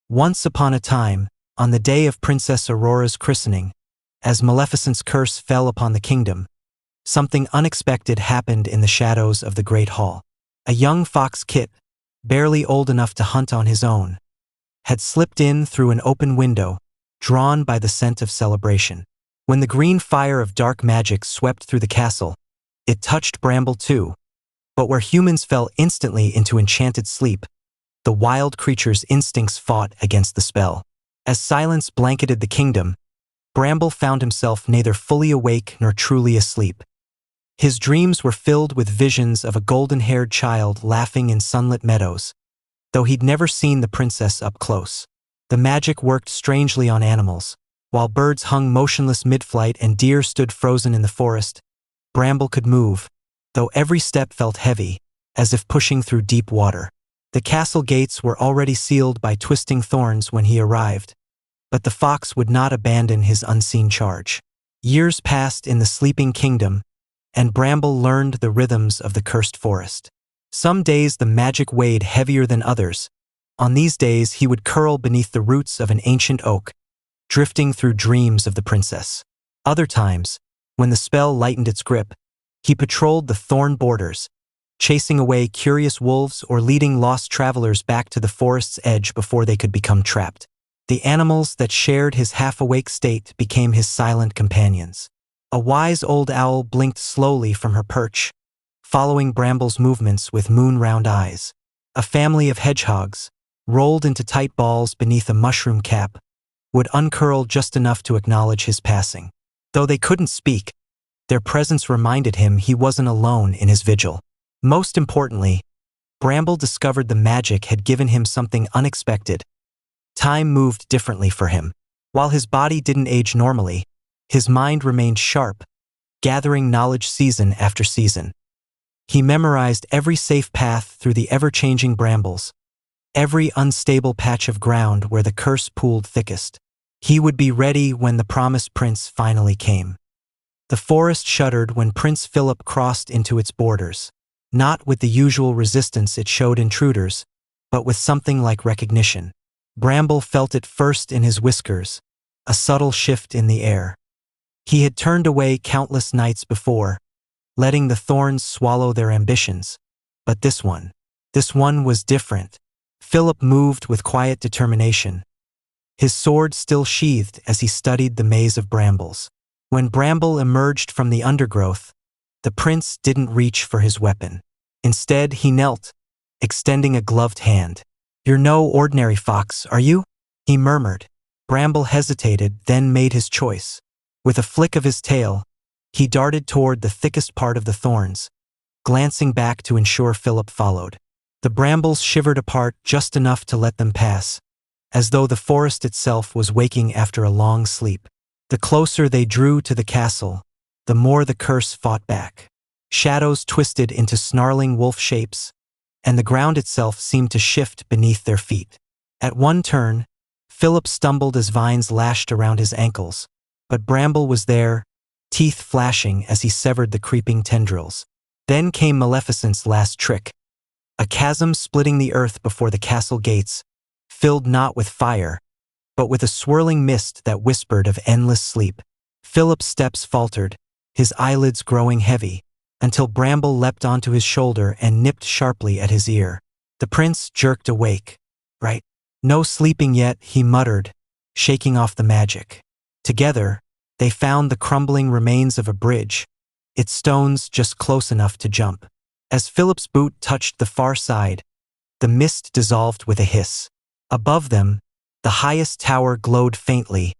Once upon a time, on the day of Princess Aurora's christening, as Maleficent's curse fell upon the kingdom, something unexpected happened in the shadows of the Great Hall. A young fox Kit, barely old enough to hunt on his own, had slipped in through an open window, drawn by the scent of celebration. When the green fire of dark magic swept through the castle, it touched Bramble too, but where humans fell instantly into enchanted sleep, the wild creature's instincts fought against the spell. As silence blanketed the kingdom, Bramble found himself neither fully awake nor truly asleep. His dreams were filled with visions of a golden-haired child laughing in sunlit meadows, though he'd never seen the princess up close. The magic worked strangely on animals. While birds hung motionless mid-flight and deer stood frozen in the forest, Bramble could move, though every step felt heavy, as if pushing through deep water. The castle gates were already sealed by twisting thorns when he arrived, but the fox would not abandon his unseen charge. Years passed in the sleeping kingdom, and Bramble learned the rhythms of the cursed forest. Some days the magic weighed heavier than others. On these days he would curl beneath the roots of an ancient oak, drifting through dreams of the princess. Other times, when the spell lightened its grip, he patrolled the thorn borders, chasing away curious wolves or leading lost travelers back to the forest's edge before they could become trapped. The animals that shared his half-awake state became his silent companions. A wise old owl blinked slowly from her perch, following Bramble's movements with moon-round eyes. A family of hedgehogs, rolled into tight balls beneath a mushroom cap, would uncurl just enough to acknowledge his passing. Though they couldn't speak, their presence reminded him he wasn't alone in his vigil. Most importantly, Bramble discovered the magic had given him something unexpected. Time moved differently for him. While his body didn't age normally, his mind remained sharp, gathering knowledge season after season. He memorized every safe path through the ever-changing brambles, every unstable patch of ground where the curse pooled thickest. He would be ready when the promised prince finally came. The forest shuddered when Prince Philip crossed into its borders, not with the usual resistance it showed intruders, but with something like recognition. Bramble felt it first in his whiskers, a subtle shift in the air. He had turned away countless nights before, letting the thorns swallow their ambitions. But this one was different. Philip moved with quiet determination, his sword still sheathed as he studied the maze of brambles. When Bramble emerged from the undergrowth, the prince didn't reach for his weapon. Instead, he knelt, extending a gloved hand. "You're no ordinary fox, are you?" he murmured. Bramble hesitated, then made his choice. With a flick of his tail, he darted toward the thickest part of the thorns, glancing back to ensure Philip followed. The brambles shivered apart just enough to let them pass, as though the forest itself was waking after a long sleep. The closer they drew to the castle, the more the curse fought back. Shadows twisted into snarling wolf shapes, and the ground itself seemed to shift beneath their feet. At one turn, Philip stumbled as vines lashed around his ankles, but Bramble was there, teeth flashing as he severed the creeping tendrils. Then came Maleficent's last trick, a chasm splitting the earth before the castle gates, filled not with fire, but with a swirling mist that whispered of endless sleep. Philip's steps faltered, his eyelids growing heavy, until Bramble leapt onto his shoulder and nipped sharply at his ear. The prince jerked awake. "Right. No sleeping yet," he muttered, shaking off the magic. Together, they found the crumbling remains of a bridge, its stones just close enough to jump. As Philip's boot touched the far side, the mist dissolved with a hiss. Above them, the highest tower glowed faintly,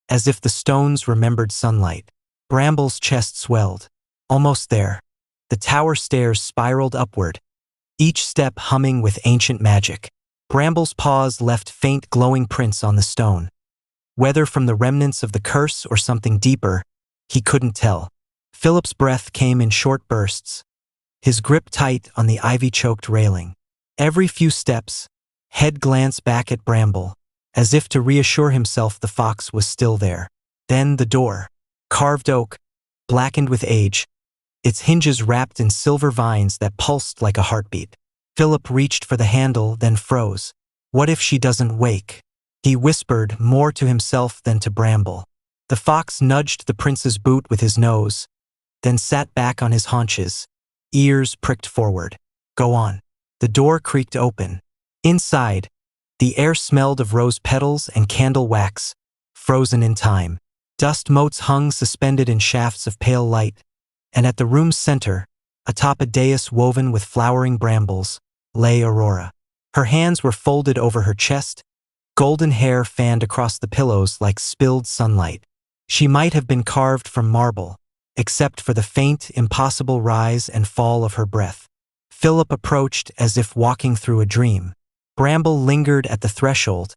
as if the stones remembered sunlight. Bramble's chest swelled. Almost there. The tower stairs spiraled upward, each step humming with ancient magic. Bramble's paws left faint glowing prints on the stone. Whether from the remnants of the curse or something deeper, he couldn't tell. Philip's breath came in short bursts, his grip tight on the ivy-choked railing. Every few steps, head glanced back at Bramble, as if to reassure himself the fox was still there. Then the door. Carved oak, blackened with age, its hinges wrapped in silver vines that pulsed like a heartbeat. Philip reached for the handle, then froze. What if she doesn't wake? he whispered, more to himself than to Bramble. The fox nudged the prince's boot with his nose, then sat back on his haunches, ears pricked forward. Go on. The door creaked open. Inside, the air smelled of rose petals and candle wax, frozen in time. Dust motes hung suspended in shafts of pale light, and at the room's center, atop a dais woven with flowering brambles, lay Aurora. Her hands were folded over her chest, golden hair fanned across the pillows like spilled sunlight. She might have been carved from marble, except for the faint, impossible rise and fall of her breath. Philip approached as if walking through a dream. Bramble lingered at the threshold,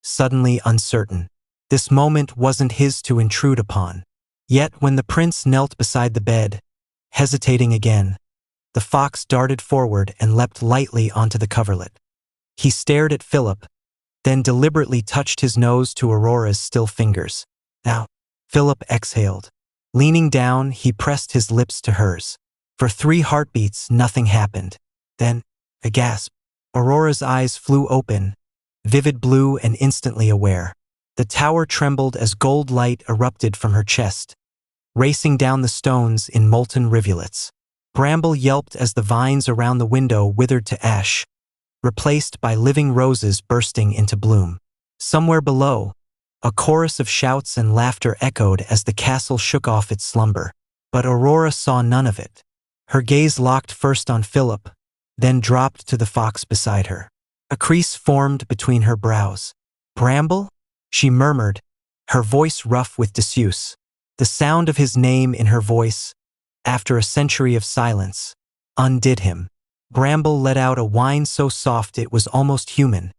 suddenly uncertain. This moment wasn't his to intrude upon. Yet when the prince knelt beside the bed, hesitating again, the fox darted forward and leapt lightly onto the coverlet. He stared at Philip, then deliberately touched his nose to Aurora's still fingers. Now, Philip exhaled. Leaning down, he pressed his lips to hers. For 3 heartbeats, nothing happened. Then, a gasp. Aurora's eyes flew open, vivid blue and instantly aware. The tower trembled as gold light erupted from her chest, racing down the stones in molten rivulets. Bramble yelped as the vines around the window withered to ash, replaced by living roses bursting into bloom. Somewhere below, a chorus of shouts and laughter echoed as the castle shook off its slumber. But Aurora saw none of it. Her gaze locked first on Philip, then dropped to the fox beside her. A crease formed between her brows. Bramble? She murmured, her voice rough with disuse. The sound of his name in her voice, after a century of silence, undid him. Bramble let out a whine so soft it was almost human,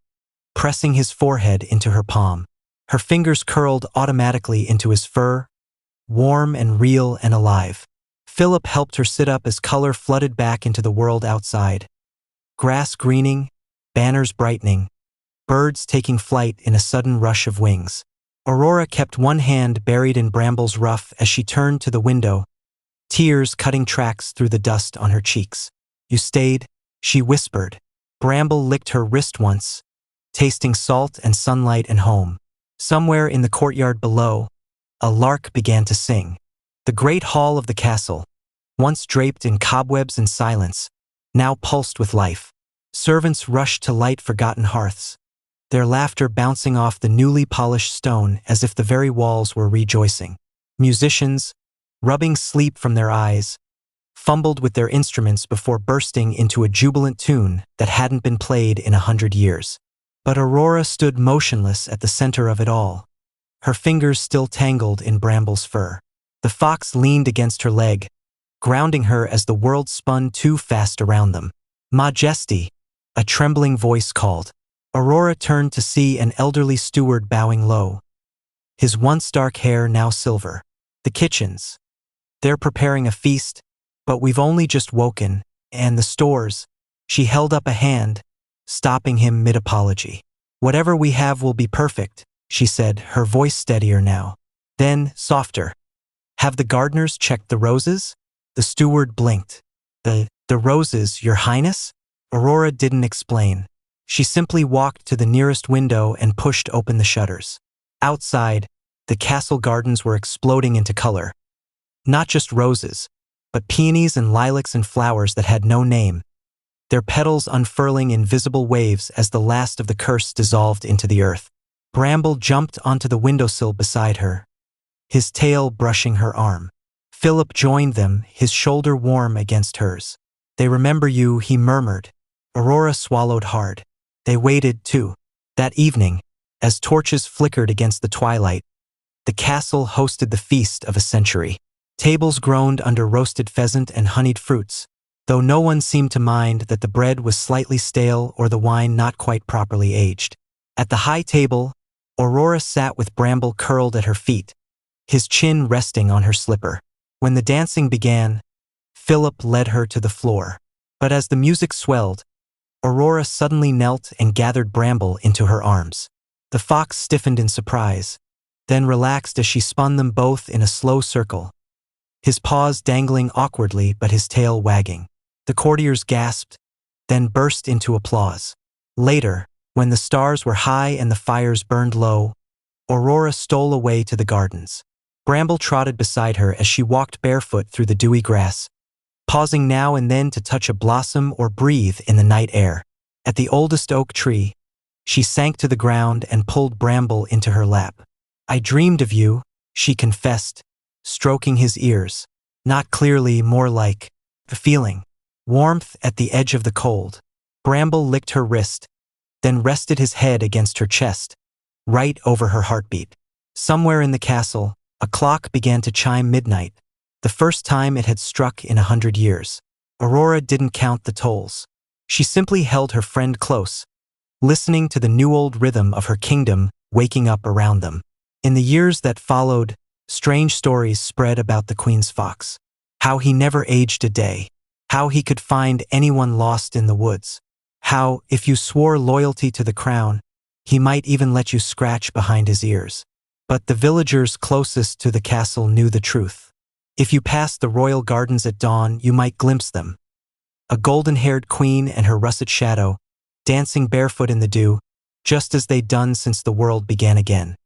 pressing his forehead into her palm. Her fingers curled automatically into his fur, warm and real and alive. Philip helped her sit up as color flooded back into the world outside. Grass greening, banners brightening, birds taking flight in a sudden rush of wings. Aurora kept one hand buried in Bramble's ruff as she turned to the window, tears cutting tracks through the dust on her cheeks. You stayed, she whispered. Bramble licked her wrist once, tasting salt and sunlight and home. Somewhere in the courtyard below, a lark began to sing. The great hall of the castle, once draped in cobwebs and silence, now pulsed with life. Servants rushed to light forgotten hearths, their laughter bouncing off the newly polished stone as if the very walls were rejoicing. Musicians, rubbing sleep from their eyes, fumbled with their instruments before bursting into a jubilant tune that hadn't been played in 100 years. But Aurora stood motionless at the center of it all, her fingers still tangled in Bramble's fur. The fox leaned against her leg, grounding her as the world spun too fast around them. Majesty, a trembling voice called. Aurora turned to see an elderly steward bowing low, his once dark hair now silver. The kitchens. They're preparing a feast, but we've only just woken, and the stores. She held up a hand, stopping him mid-apology. Whatever we have will be perfect, she said, her voice steadier now. Then, softer. Have the gardeners checked the roses? The steward blinked. The roses, Your Highness? Aurora didn't explain. She simply walked to the nearest window and pushed open the shutters. Outside, the castle gardens were exploding into color. Not just roses, but peonies and lilacs and flowers that had no name, their petals unfurling in visible waves as the last of the curse dissolved into the earth. Bramble jumped onto the windowsill beside her, his tail brushing her arm. Philip joined them, his shoulder warm against hers. They remember you, he murmured. Aurora swallowed hard. They waited, too. That evening, as torches flickered against the twilight, the castle hosted the feast of a century. Tables groaned under roasted pheasant and honeyed fruits, though no one seemed to mind that the bread was slightly stale or the wine not quite properly aged. At the high table, Aurora sat with Bramble curled at her feet, his chin resting on her slipper. When the dancing began, Philip led her to the floor. But as the music swelled, Aurora suddenly knelt and gathered Bramble into her arms. The fox stiffened in surprise, then relaxed as she spun them both in a slow circle, his paws dangling awkwardly but his tail wagging. The courtiers gasped, then burst into applause. Later, When the stars were high and the fires burned low, Aurora stole away to the gardens. Bramble trotted beside her as she walked barefoot through the dewy grass, pausing now and then to touch a blossom or breathe in the night air. At the oldest oak tree, she sank to the ground and pulled Bramble into her lap. "I dreamed of you," she confessed, stroking his ears. Not clearly, more like the feeling. Warmth at the edge of the cold. Bramble licked her wrist, then rested his head against her chest, right over her heartbeat. Somewhere in the castle, a clock began to chime midnight, the first time it had struck in 100 years. Aurora didn't count the tolls. She simply held her friend close, listening to the new old rhythm of her kingdom waking up around them. In the years that followed, strange stories spread about the Queen's fox. How he never aged a day. How he could find anyone lost in the woods. How, if you swore loyalty to the crown, he might even let you scratch behind his ears. But the villagers closest to the castle knew the truth. If you passed the royal gardens at dawn, you might glimpse them. A golden-haired queen and her russet shadow, dancing barefoot in the dew, just as they'd done since the world began again.